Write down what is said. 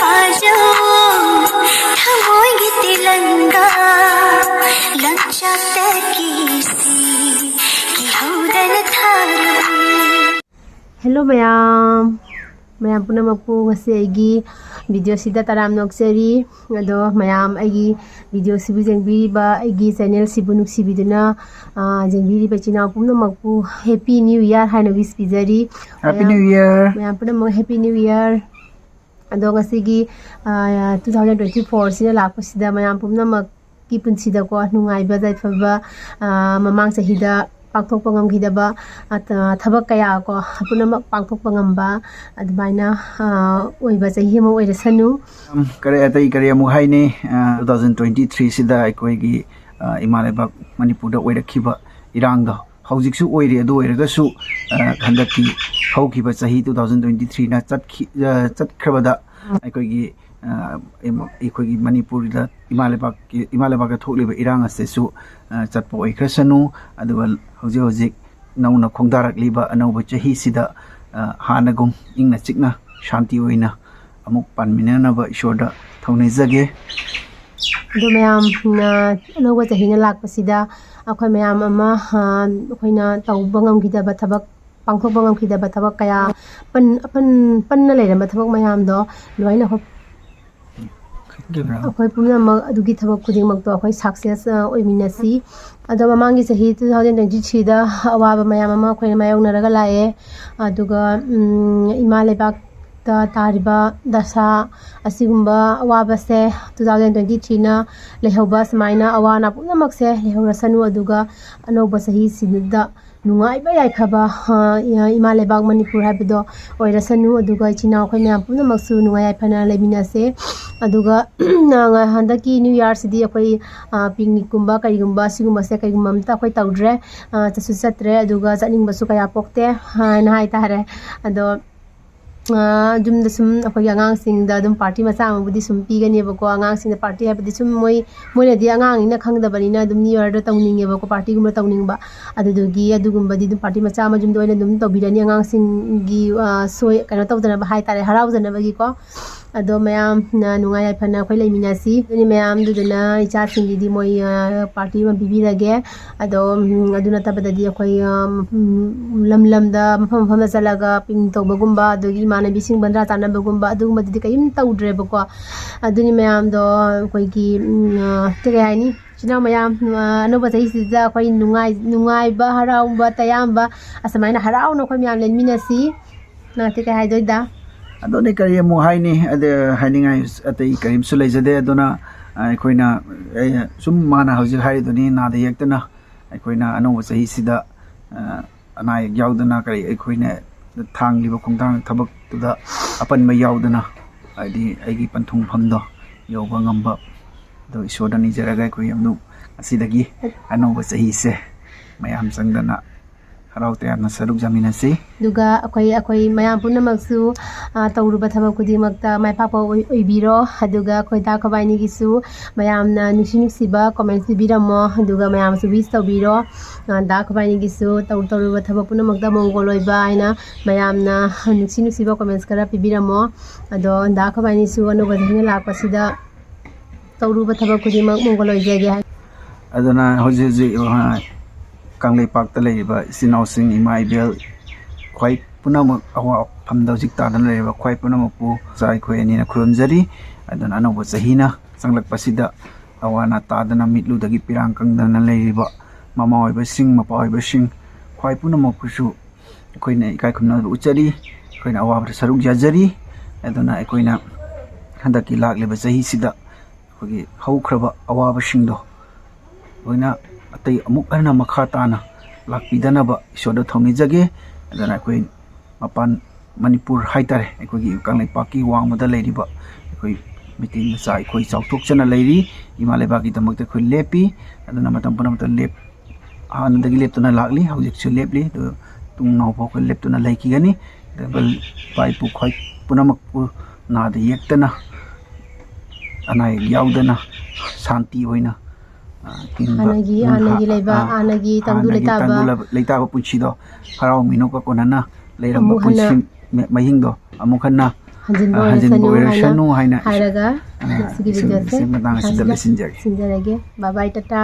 Hello mayam punamag po ngasi aigi video sida taram nokseri ado mayam aigi video sibu jengbiriba aigi channel sibu nuksibiduna jengbiriba china punamag po happy new year haina wish pijari. Happy New Year. Mayam punamag happy new year. Ado ngasigi 2024 sida lakpa sida mayam punamag ki punsida ko nungaiba jaifaba mamang sahida pangthok pangamgidaba at thabak kaya ko punamak pangthok pangamba adbaina oiba chahi mo oirasanu Kare atai kare amu haine 2023 sida aikoigi imalebak manipurda oirakhiba irangda haujiksu oire ado oiragasu handaki haukiba chahi 2023 na chatkrabada aikoigi aikoigi manipurda imalebak thokliba irang asesu chatpo oikrasanu aduga hojik nauna khongdarakliba anauba chahi sida hanagum ingna chikna shanti oina amuk panminanaba ishorda thaunejage do mayam na anauba chahi na lakpasida akhoi mayam ama akhoina tawbangam gidaba thabak pangthok bangam gidaba thabak kaya panna leiramba thabak mayam do loina akhoi punamak adugi thabak khudingmak to akhoi success oiminasi ado mamangi chahi 2023 da awaba mayam ama akhoi mayongnaraga lae aduga imalebak ta tariba dasa asigumba awaba se 2023 na lehoba smaina awana punamak se lehorasanu aduga anoba chahi sinida nungai ba yai khaba imalebak manipur habido oirasanu aduga china khoi mayam punamak su nungai yai phana leminase aduga handaki new year sidi akhoi picnic kumba karigumba sigumba se karigumba amta akhoi tawdre chasu chatre aduga chaning basu kaya pokte na hai tare ado jumda sum akhoi angang sing da dum party macha amabudi sum pigani bako angang sing da party habidi sum moina di angang ina khangdabani na dum new year da tawninge bako party gumba tawningba adudugi adugumba di dum party macha ma jumda oina dum tawbirani angang sing gi soi kana tawdana ba hai tare haraujana bagi ko ado mayam na nungai yai phana khoi leiminasi ni mayam duduna icha singi di moi party ma bibirage ado aduna tabadadi khoi lam da mafam mafam chalaga ping tawbagumba adugi manabi sing bandra tanabagumba adugumba di kayim tawdre bako aduni mayam do khoi gi tere haini china mayam anoba chahi sida khoi nungai ba haraumba tayamba asamaina harauna khoi mayam leiminasi na te kai haidoida adone kare amu haine ade hainingai atai karim su leijade adona aikoina sum mana hauji hari doni na de yaktana aikoina anoba chahi sida anai yaudana kare aikoina thangliba khongthang thabak tuda apan ma yaudana adi aigi panthung phamdo yoba ngamba do isoda ni jaraga ko yamnu asidagi anoba chahi se mayam sangdana harau te na saruk jaminasi duga akhoi mayam punamaksu tawruba thabak kudimakta maipapa oibiro aduga akhoi da khabaini gisu mayamna nusinuksiba comments bibiramo aduga mayam su wish tawbiro da khabaini gisu tawruba thabak punamakta mongoloiba aina mayamna nusinuksiba comments kara pibiramo ado da khabaini su anuga dhina lakpasida tawruba thabak kudimak mongoloijage adana hoji kanglei pakta leiba sinausing imaibel khwai punamak awa phamda jik ta dan leiba khwai punamak pu jai khoi ani na khurumjari adan anoba chahina sanglak pasida awana ta dana mitlu dagi pirang kangdana leiba mama oiba sing mapa oiba sing khwai punamak pusu khoina ikai khumna uchari khoina awa saruk jajari adana khoina handaki lakleba chahi sida khogi haukraba awaba singdo khoina atai amuk ana makha tana lakpidana ba isoda thongni jage adana koi mapan manipur haitare koi kanglei paki wangmada leiriba koi meeting sai koi chauthok chana leiri imaleba gi damakta koi lepi adana matam puna mata lep han dagi leptuna lakli hojik chu lepli to tung nau pho koi leptuna laiki gani dabal pai pu khoi punamak pu na de yektana anai yaudana shanti hoina anagi leba anagi tangdu leitaba punchi do harau mino ka konana leiram punchi mahing do amukhanna ꯍꯟꯖꯤꯟꯕ ꯍꯟꯖꯤꯟꯕ ꯑꯣꯏꯔꯁꯅꯨ ꯑꯣꯏꯔꯁꯅꯨ ꯍꯥꯏꯅ ꯍꯥꯏꯔꯒ ꯉꯁꯤꯒꯤ ꯚꯤꯗꯤꯑꯣꯁꯦ ꯃꯇꯥꯡ ꯑꯁꯤꯗ ꯂꯣꯏꯁꯤꯟꯖꯔꯤ ꯁꯤꯟꯖꯔꯒꯦ ꯕꯥꯏ ꯕꯥꯏ ꯇꯥꯇꯥ